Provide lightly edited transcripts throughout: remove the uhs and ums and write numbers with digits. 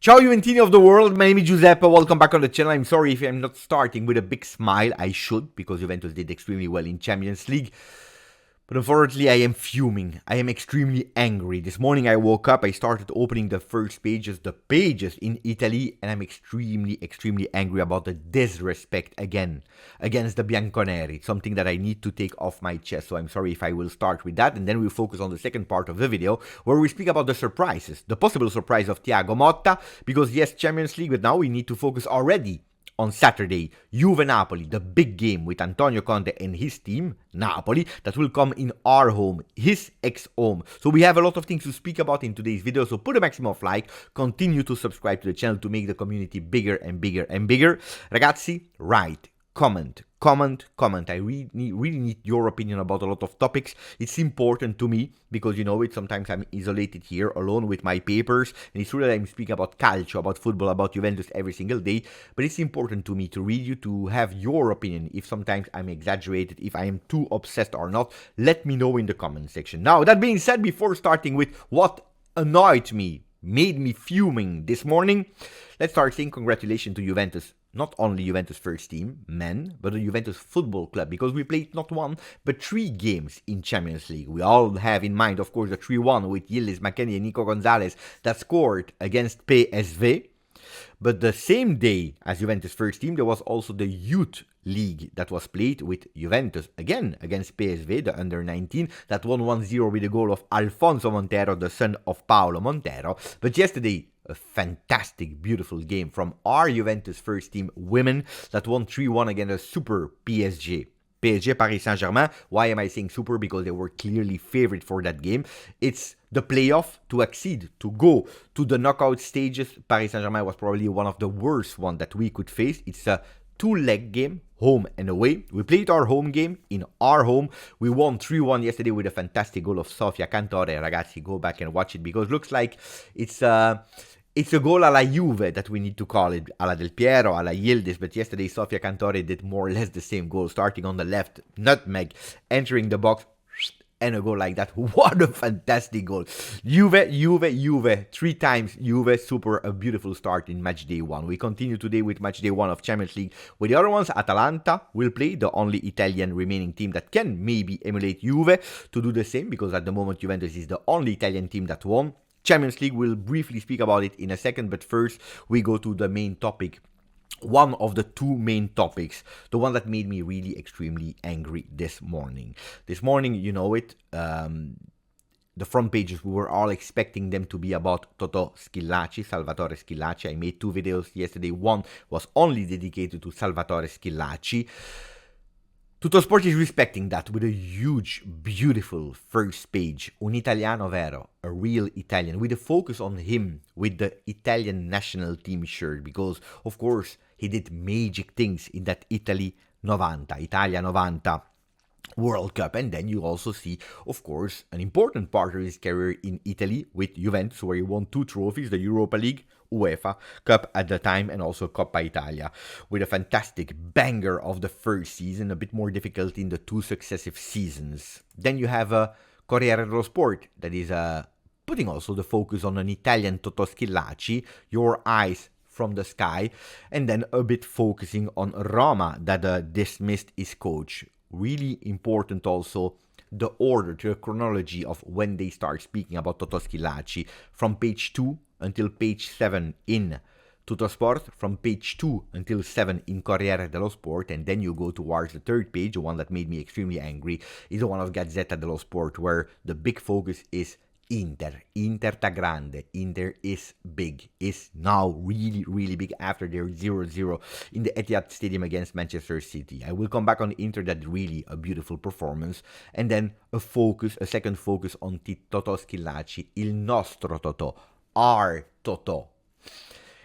Ciao Juventini of the world, my name is Giuseppe, welcome back on the channel. I'm sorry if I'm not starting with a big smile. I should, because Juventus did extremely well in Champions League. But unfortunately, I am fuming. I am extremely angry. This morning I woke up, I started opening the first pages, the pages in Italy, and I'm extremely angry about the disrespect again against the Bianconeri. Something that I need to take off my chest, so I'm sorry if I will start with that, and then we'll focus on the second part of the video, where we speak about the surprises, the possible surprise of Thiago Motta, because yes, Champions League, but now we need to focus already on Saturday, Juve Napoli, the big game with Antonio Conte and his team, Napoli, that will come in our home, his ex-home. So we have a lot of things to speak about in today's video, so put a maximum of like, continue to subscribe to the channel to make the community bigger and bigger and bigger. Ragazzi, write, comment. I really need your opinion about a lot of topics. It's important to me because, you know, sometimes I'm isolated here alone with my papers, and it's true that I'm speaking about calcio, about football, about Juventus every single day, but it's important to me to read you, to have your opinion. If sometimes I'm exaggerated, if I am too obsessed or not, let me know in the comment section. Now, that being said, before starting with what annoyed me, made me fuming this morning, let's start saying congratulations to Juventus. Not only Juventus first team, men, but the Juventus Football Club, because we played not one, but 3 games in Champions League. We all have in mind, of course, the 3-1 with Yildiz, McKennie and Nico Gonzalez that scored against PSV. But the same day as Juventus first team, there was also the Youth League that was played with Juventus, again, against PSV, the under-19, that won 1-0 with a goal of Alfonso Montero, the son of Paolo Montero. But yesterday, a fantastic, beautiful game from our Juventus first team women that won 3-1 against a super PSG. PSG, Paris Saint-Germain. Why am I saying super? Because they were clearly favorite for that game. It's the playoff to accede, to go to the knockout stages. Paris Saint-Germain was probably one of the worst ones that we could face. It's a 2-leg game, home and away. We played our home game in our home. We won 3-1 yesterday with a fantastic goal of Sofia Cantore. Ragazzi, go back and watch it because it looks like it's a goal alla Juve that we need to call it, alla Del Piero, alla Yildiz, but yesterday Sofia Cantore did more or less the same goal, starting on the left, nutmeg, entering the box, and a goal like that. What a fantastic goal. Juve, 3 times Juve, super, a beautiful start in match day 1. We continue today with match day 1 of Champions League. With the other ones, Atalanta will play, the only Italian remaining team that can maybe emulate Juve to do the same, because at the moment Juventus is the only Italian team that won. Champions League, we'll briefly speak about it in a second, but first we go to the main topic. One of the 2 main topics, the one that made me really extremely angry this morning. This morning, you know it, the front pages, we were all expecting them to be about Totò Schillaci, Salvatore Schillaci. I made 2 videos yesterday. One was only dedicated to Salvatore Schillaci. Tuttosport is respecting that with a huge, beautiful first page. Un italiano vero, a real Italian, with a focus on him with the Italian national team shirt, because, of course, he did magic things in that Italia 90 World Cup. And then you also see, of course, an important part of his career in Italy with Juventus, where he won 2 trophies, the Europa League, UEFA Cup at the time, and also Coppa Italia, with a fantastic banger of the first season, a bit more difficult in the 2 successive seasons. Then you have a Corriere dello Sport that is putting also the focus on an Italian Totò Schillaci, your eyes from the sky, and then a bit focusing on Roma that dismissed his coach. Really important also the order, the chronology of when they start speaking about Totò Schillaci, from page 2 until page 7 in Tuttosport, from page 2 until 7 in Corriere dello Sport, and then you go towards the 3rd page, the one that made me extremely angry, is the one of Gazzetta dello Sport, where the big focus is Inter da grande. Inter is big, is now really big after their 0-0 in the Etihad Stadium against Manchester City. I will come back on Inter, that really a beautiful performance. And then a second focus on Totò Schillaci, il nostro Totò, our Totò.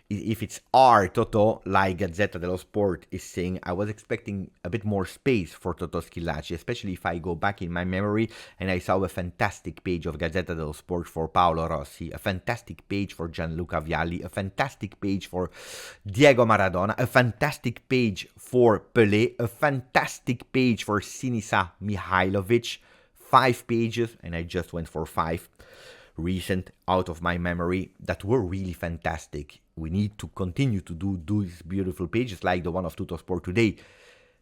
If it's our Totò, like Gazzetta dello Sport is saying, I was expecting a bit more space for Totò Schillaci, especially if I go back in my memory and I saw a fantastic page of Gazzetta dello Sport for Paolo Rossi, a fantastic page for Gianluca Vialli, a fantastic page for Diego Maradona, a fantastic page for Pelé, a fantastic page for Sinisa Mihajlovic, 5 pages, and I just went for 5. recent out of my memory that were really fantastic. We need to continue to do these beautiful pages like the one of Tuttosport today.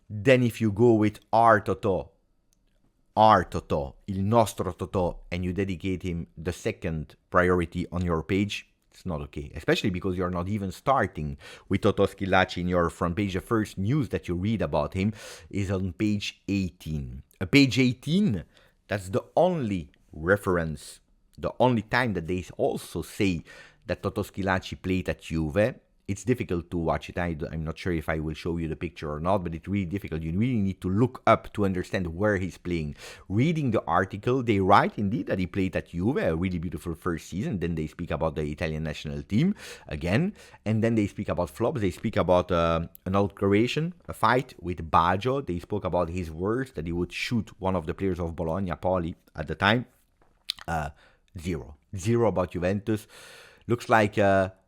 Then if you go with our Totò, il nostro Totò, and you dedicate him the second priority on your page, it's not okay. Especially because you're not even starting with Totò Schillaci in your front page. The first news that you read about him is on page 18. Page 18, that's the only reference, the only time that they also say that Totò Schillaci played at Juve. It's difficult to watch it. I'm not sure if I will show you the picture or not, but it's really difficult. You really need to look up to understand where he's playing. Reading the article, they write indeed that he played at Juve, a really beautiful first season. Then they speak about the Italian national team again. And then they speak about flops. They speak about an altercation, a fight with Baggio. They spoke about his words that he would shoot one of the players of Bologna, Poli, at the time. Zero about Juventus. Looks like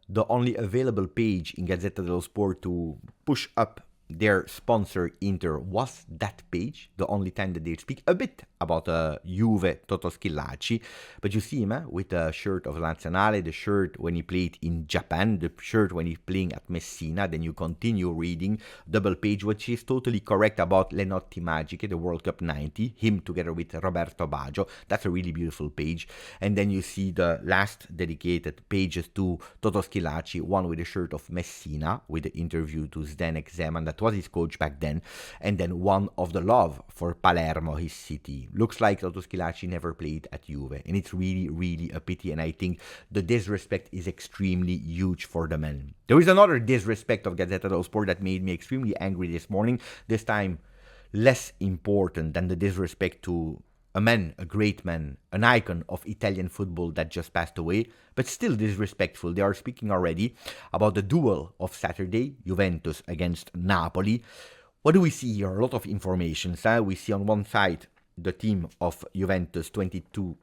the only available page in Gazzetta dello Sport to push up their sponsor Inter was that page, the only time that they speak a bit about Juve Totò Schillaci. But you see him with the shirt of Nazionale, the shirt when he played in Japan, the shirt when he's playing at Messina. Then you continue reading double page, which is totally correct about Le Notti Magiche, the World Cup 90, him together with Roberto Baggio. That's a really beautiful page. And then you see the last dedicated pages to Totò Schillaci, one with the shirt of Messina with the interview to Zdenek Zeman, that was his coach back then, and then one of the love for Palermo, his city. Looks like Totò Schillaci never played at Juve, and it's really, really a pity, and I think the disrespect is extremely huge for the man. There is another disrespect of Gazzetta dello Sport that made me extremely angry this morning, this time less important than the disrespect to a man, a great man, an icon of Italian football that just passed away, but still disrespectful. They are speaking already about the duel of Saturday, Juventus against Napoli. What do we see here? A lot of information. We see on one side the team of Juventus 23,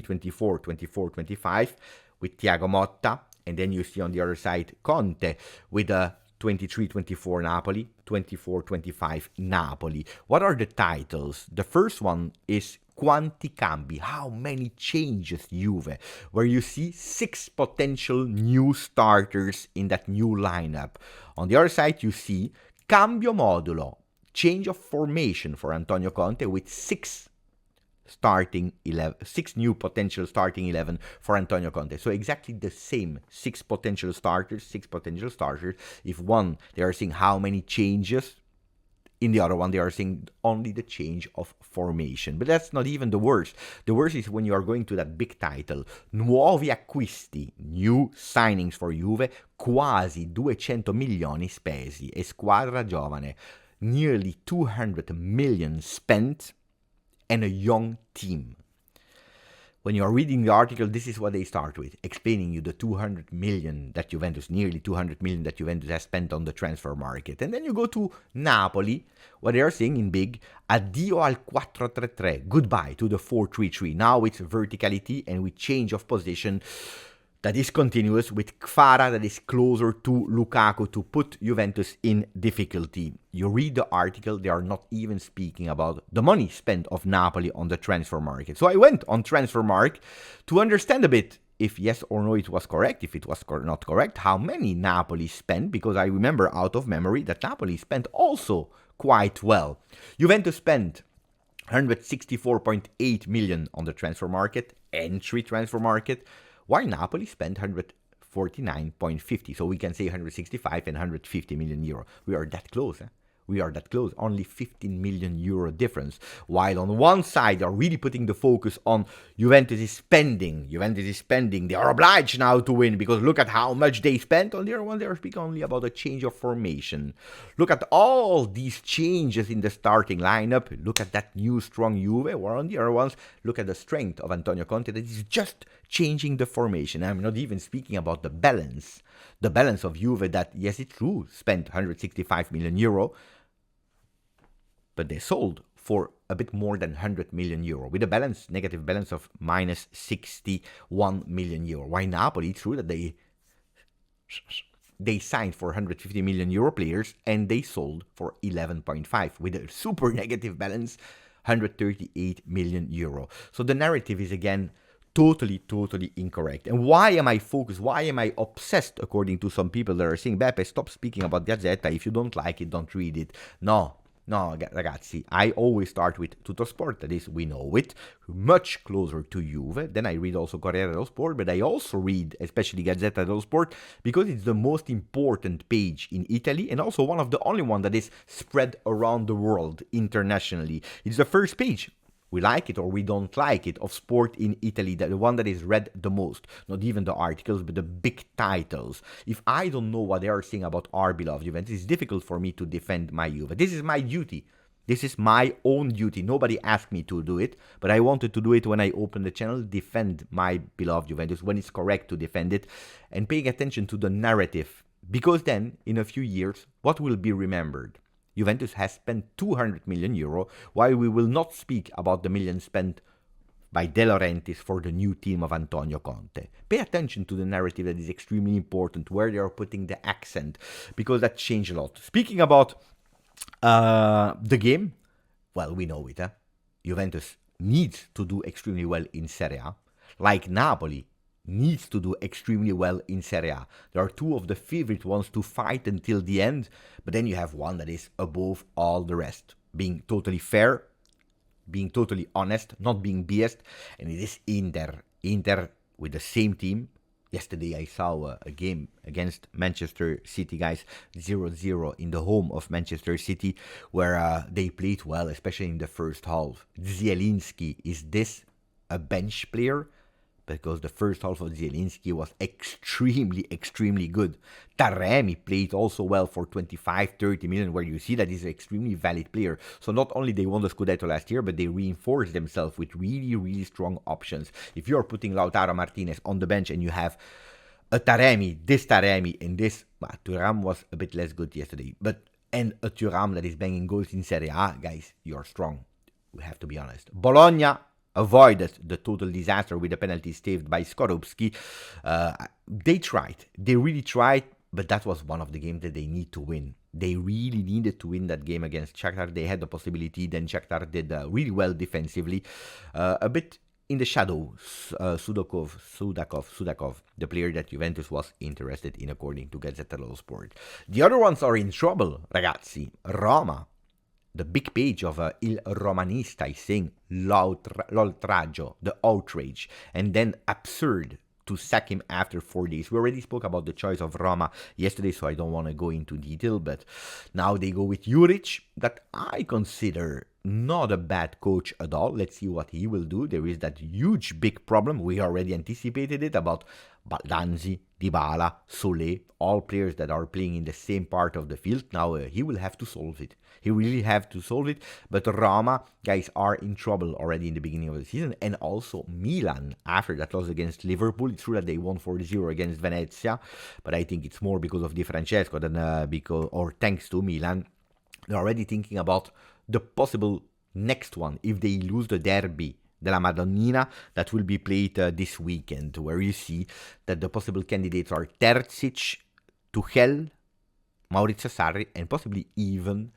24, 24, 25 with Thiago Motta, and then you see on the other side Conte with a 23-24 Napoli, 24-25 Napoli. What are the titles? The first one is Quanti Cambi, how many changes Juve, where you see 6 potential new starters in that new lineup. On the other side, you see Cambio Modulo, change of formation for Antonio Conte with 6 new potential starting 11 for Antonio Conte. So exactly the same 6 potential starters. If one, they are seeing how many changes. In the other one, they are seeing only the change of formation. But that's not even the worst. The worst is when you are going to that big title. Nuovi acquisti, new signings for Juve, quasi 200 milioni spesi. E squadra giovane, nearly 200 million spent, and a young team. When you are reading the article, this is what they start with, explaining you the 200 million that Juventus, nearly 200 million that Juventus has spent on the transfer market. And then you go to Napoli, what they are saying in big, addio al 4-3-3, goodbye to the 4-3-3. Now it's verticality and with change of position that is continuous, with Kvara that is closer to Lukaku to put Juventus in difficulty. You read the article, they are not even speaking about the money spent of Napoli on the transfer market. So I went on Transfermarkt to understand a bit if yes or no it was correct, if it was not correct, how many Napoli spent, because I remember out of memory that Napoli spent also quite well. Juventus spent 164.8 million on the transfer market, entry transfer market, while Napoli spent 149.50. So we can say 165 and 150 million euro. We are that close. We are that close. Only 15 million euro difference. While on one side, they are really putting the focus on Juventus is spending. They are obliged now to win because look at how much they spent. On the other one, they are speaking only about a change of formation. Look at all these changes in the starting lineup. Look at that new strong Juve. Or on the other ones, look at the strength of Antonio Conte that is just changing the formation. I'm not even speaking about the balance. The balance of Juve that, yes, it's true, spent 165 million euro, but they sold for a bit more than 100 million euro, with a negative balance of minus 61 million euro. Why Napoli? It's true that they signed for 150 million euro players and they sold for 11.5, with a super negative balance, 138 million euro. So the narrative is again totally incorrect. And why am I focused? Why am I obsessed, according to some people that are saying, Beppe, stop speaking about Gazzetta. If you don't like it, don't read it. No, ragazzi, I always start with Tuttosport, that is, we know it, much closer to Juve. Then I read also Corriere dello Sport, but I also read, especially Gazzetta dello Sport, because it's the most important page in Italy, and also one of the only one that is spread around the world internationally. It's the first page, we like it or we don't like it, of sport in Italy, the one that is read the most. Not even the articles, but the big titles. If I don't know what they are saying about our beloved Juventus, it's difficult for me to defend my Juve. This is my duty. This is my own duty. Nobody asked me to do it, but I wanted to do it when I opened the channel, defend my beloved Juventus when it's correct to defend it, and paying attention to the narrative. Because then, in a few years, what will be remembered? Juventus has spent 200 million euro, while we will not speak about the millions spent by De Laurentiis for the new team of Antonio Conte. Pay attention to the narrative, that is extremely important, where they are putting the accent, because that changed a lot. Speaking about the game, well, we know it. Juventus needs to do extremely well in Serie A, like Napoli needs to do extremely well in Serie A. There are two of the favorite ones to fight until the end, but then you have one that is above all the rest, being totally fair, being totally honest, not being biased, and it is Inter. Inter with the same team. Yesterday I saw a game against Manchester City, guys, 0-0 in the home of Manchester City, where they played well, especially in the first half. Zielinski, is this a bench player? Because the first half of Zielinski was extremely good. Taremi played also well for 25-30 million, where you see that he's an extremely valid player. So not only they won the Scudetto last year, but they reinforced themselves with really strong options. If you're putting Lautaro Martinez on the bench and you have a Taremi, and this, Thuram was a bit less good yesterday, and a Thuram that is banging goals in Serie A, guys, you're strong. We have to be honest. Bologna avoided the total disaster with the penalty saved by Skorupski. They really tried, but that was one of the games that they need to win. They really needed to win that game against Shakhtar. They had the possibility, then Shakhtar did really well defensively. A bit in the shadow, Sudakov, the player that Juventus was interested in, according to Gazzetta dello Sport. The other ones are in trouble, ragazzi. Roma. The big page of Il Romanista is saying l'oltraggio, the outrage, and then absurd to sack him after 4 days. We already spoke about the choice of Roma yesterday, so I don't want to go into detail, but now they go with Juric, that I consider not a bad coach at all. Let's see what he will do. There is that huge big problem, we already anticipated it, about Baldanzi, Dybala, Solé, all players that are playing in the same part of the field. Now he will have to solve it. He really have to solve it. But Roma, guys, are in trouble already in the beginning of the season. And also Milan, after that loss against Liverpool. It's true that they won 4-0 against Venezia, but I think it's more because of Di Francesco than thanks to Milan. They're already thinking about the possible next one if they lose the derby della Madonnina that will be played this weekend, where you see that the possible candidates are Terzic, Tuchel, Maurizio Sarri, and possibly even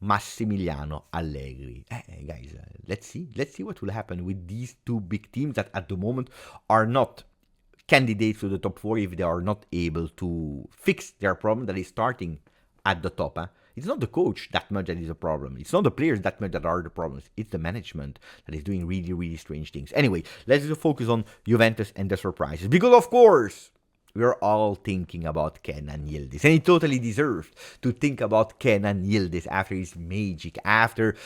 Massimiliano Allegri. Guys, let's see what will happen with these two big teams that at the moment are not candidates to the top 4 if they are not able to fix their problem that is starting at the top. It's not the coach that much that is a problem. It's not the players that much that are the problems. It's the management that is doing really strange things. Anyway, let's just focus on Juventus and the surprises. Because, of course, we're all thinking about Kenan Yildiz. And he totally deserved to think about Kenan Yildiz after his magic, after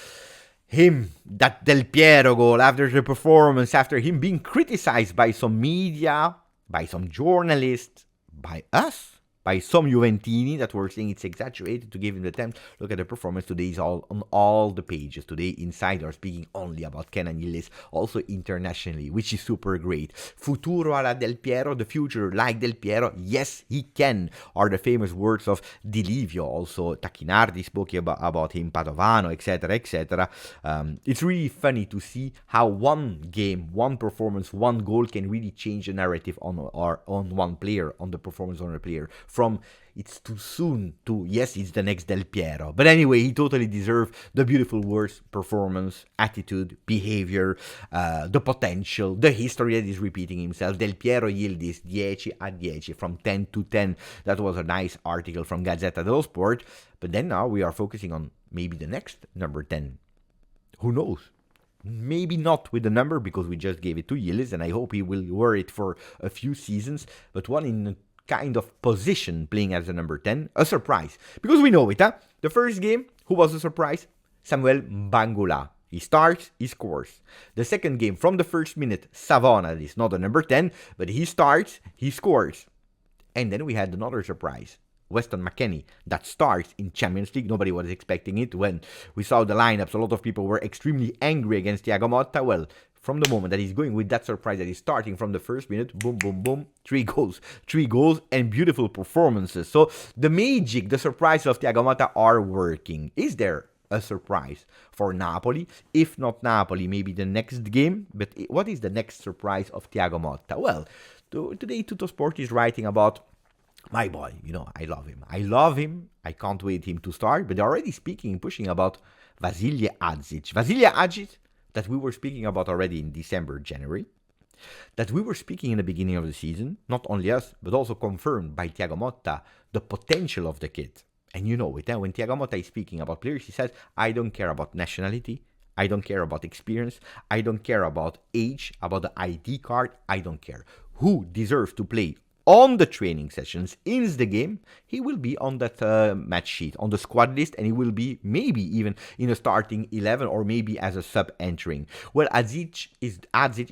him, that Del Piero goal, after the performance, after him being criticized by some media, by some journalists, by us, by some Juventini that were saying it's exaggerated to give him the time. Look at the performance today, is all on all the pages. Today, Inside are speaking only about Kenan Yildiz, also internationally, which is super great. Futuro alla Del Piero, the future like Del Piero, yes, he can, are the famous words of Di Livio. Also, Tacchinardi spoke about him, Padovano, etc. It's really funny to see how one game, one performance, one goal can really change the narrative on one player, on the performance on a player. from it's too soon to yes, it's the next Del Piero. But anyway, he totally deserved the beautiful words, performance, attitude, behavior, the potential, the history that is repeating himself. Del Piero Yildiz 10/10 from 10 to 10. That was a nice article from Gazzetta dello Sport. But then now we are focusing on maybe the next number 10. Who knows? Maybe not with the number because we just gave it to Yildiz and I hope he will wear it for a few seasons. But one in kind of position playing as a number 10, a surprise. Because we know it, huh? The first game, who was a surprise? Samuel Bangula. He starts, he scores. The second game, from the first minute, Savona is not a number 10, but he starts, he scores. And then we had another surprise. Weston McKennie, that starts in Champions League. Nobody was expecting it. When we saw the lineups, a lot of people were extremely angry against Thiago Motta. Well, from the moment that he's going with that surprise that he's starting from the first minute, boom, boom, boom, 3 goals. 3 goals and beautiful performances. So the magic, the surprise of Thiago Motta are working. Is there a surprise for Napoli? If not Napoli, maybe the next game. But what is the next surprise of Thiago Motta? Well, today Tuttosport is writing about my boy. I love him. I can't wait him to start. But they're already pushing about Vasilije Adzic. Vasilije Adzic, that we were speaking about already in December, January, that we were speaking in the beginning of the season, not only us, but also confirmed by Thiago Motta, the potential of the kid. And you know it, when Thiago Motta is speaking about players, he says, I don't care about nationality, I don't care about experience, I don't care about age, about the ID card, I don't care. Who deserves to play on the training sessions, in the game, he will be on that match sheet, on the squad list, and he will be maybe even in a starting 11 or maybe as a sub entering. Well, Adzic is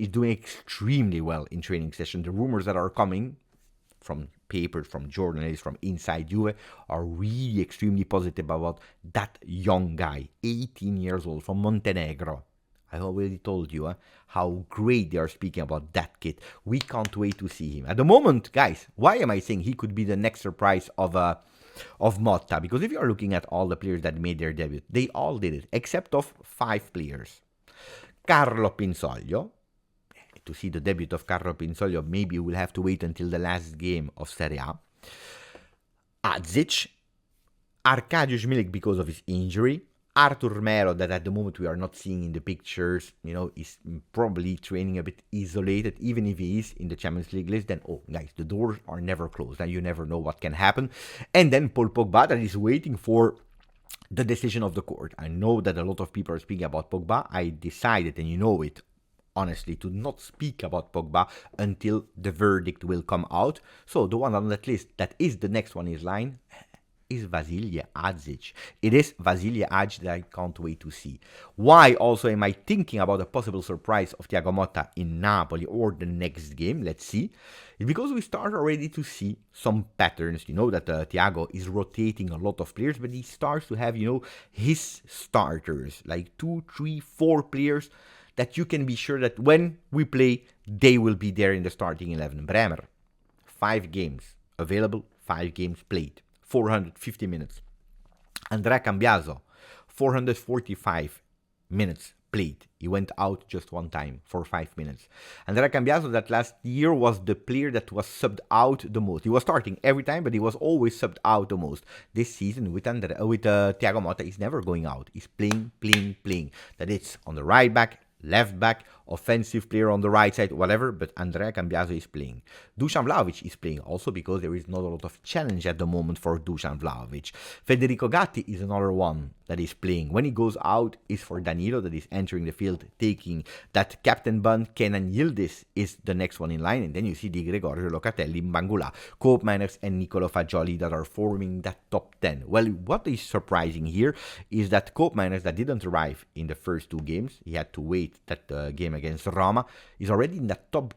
doing extremely well in training sessions. The rumors that are coming from papers, from journalists, from inside Juve are really extremely positive about that young guy, 18 years old, from Montenegro. I already told you how great they are speaking about that kid. We can't wait to see him. At the moment, guys, why am I saying he could be the next surprise of Motta? Because if you are looking at all the players that made their debut, they all did it, except of 5 players. Carlo Pinsoglio. To see the debut of Carlo Pinsoglio, maybe we'll have to wait until the last game of Serie A. Adzic. Arkadiusz Milik because of his injury. Artur Melo, that at the moment we are not seeing in the pictures, is probably training a bit isolated. Even if he is in the Champions League list, then, guys, the doors are never closed, and you never know what can happen. And then Paul Pogba, that is waiting for the decision of the court. I know that a lot of people are speaking about Pogba. I decided, and you know it, honestly, to not speak about Pogba until the verdict will come out. So the one on that list that is the next one in line is Vasilije Adzic. It is Vasilije Adzic that I can't wait to see. Why also am I thinking about a possible surprise of Thiago Motta in Napoli or the next game? Let's see. It's because we start already to see some patterns. You know that Thiago is rotating a lot of players, but he starts to have, his starters, like 2, 3, 4 players that you can be sure that when we play, they will be there in the starting 11. Bremer, 5 games available, 5 games played. 450 minutes. Andrea Cambiaso, 445 minutes played. He went out just one time for 5 minutes. Andrea Cambiaso, that last year was the player that was subbed out the most. He was starting every time, but he was always subbed out the most. This season with Thiago Motta, he's never going out. He's playing. That it's on the right back, left back, offensive player on the right side, whatever, but Andrea Cambiaso is playing. Dusan Vlahovic is playing also because there is not a lot of challenge at the moment for Dusan Vlahovic. Federico Gatti is another one that is playing. When he goes out, is for Danilo that is entering the field, taking that captain band. Kenan Yildiz is the next one in line, and then you see Di Gregorio, Locatelli, Bangula, Koopmeiners, and Nicolo Fagioli that are forming that top 10. Well, what is surprising here is that Koopmeiners, that didn't arrive in the first 2 games, he had to wait that game against Roma, is already in the top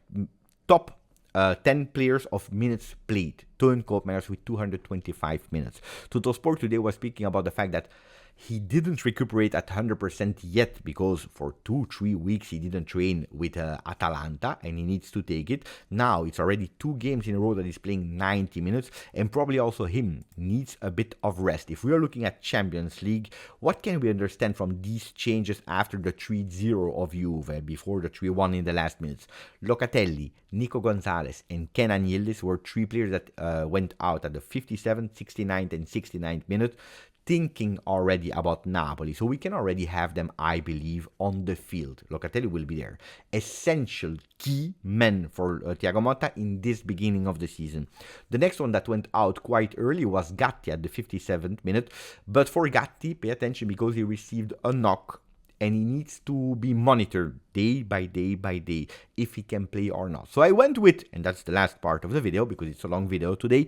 10 players of minutes played. Teun Koopmeiners with 225 minutes. Tuttosport today was speaking about the fact that He didn't recuperate at 100% yet because for 2-3 weeks he didn't train with Atalanta and he needs to take it. Now it's already 2 games in a row that he's playing 90 minutes and probably also him needs a bit of rest. If we are looking at Champions League, what can we understand from these changes after the 3-0 of Juve before the 3-1 in the last minutes? Locatelli, Nico Gonzalez and Kenan Yildiz were 3 players that went out at the 57th, 69th and 69th minute, thinking already about Napoli. So we can already have them, I believe, on the field. Locatelli will be there. Essential key men for Thiago Motta in this beginning of the season. The next one that went out quite early was Gatti at the 57th minute. But for Gatti, pay attention because he received a knock and he needs to be monitored day by day by day if he can play or not. So I went with, and that's the last part of the video because it's a long video today,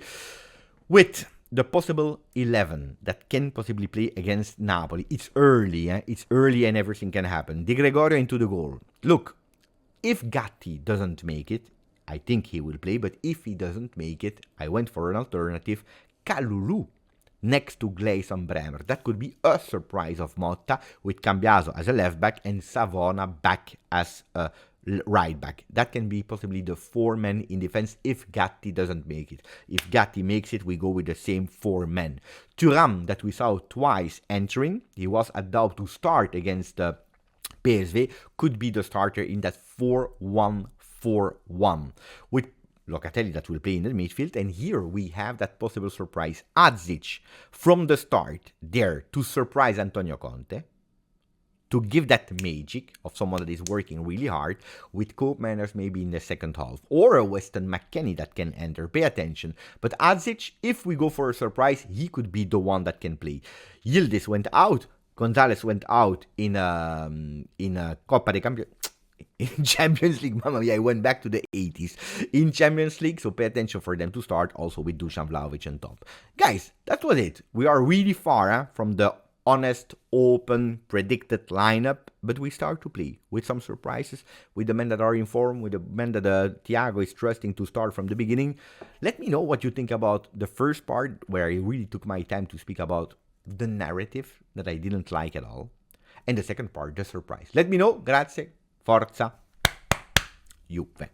with the possible 11 that can possibly play against Napoli. It's early, it's early and everything can happen. De Gregorio into the goal. Look, if Gatti doesn't make it, I think he will play, but if he doesn't make it, I went for an alternative, Kalulu next to Gleison Bremer. That could be a surprise of Motta with Cambiaso as a left back and Savona back as a right back. That can be possibly the 4 men in defense if Gatti doesn't make it. If Gatti makes it, we go with the same 4 men. Thuram, that we saw twice entering, he was a doubt to start against PSV, could be the starter in that 4-1-4-1 with Locatelli that will play in the midfield, and here we have that possible surprise. Adzic from the start there to surprise Antonio Conte, to give that magic of someone that is working really hard, with Cope Manners maybe in the second half, or a Weston McKennie that can enter. Pay attention. But Adzic, if we go for a surprise, he could be the one that can play. Yildiz went out. Gonzalez went out in Coppa de Campioni. In Champions League, mamma mia, I went back to the 80s. In Champions League, so pay attention for them to start, also with Dusan Vlahovic on top. Guys, that was it. We are really far from the honest, open, predicted lineup, but we start to play with some surprises, with the men that are in form, with the men that Thiago is trusting to start from the beginning. Let me know what you think about the first part, where I really took my time to speak about the narrative that I didn't like at all, and the second part, the surprise. Let me know. Grazie. Forza Juve.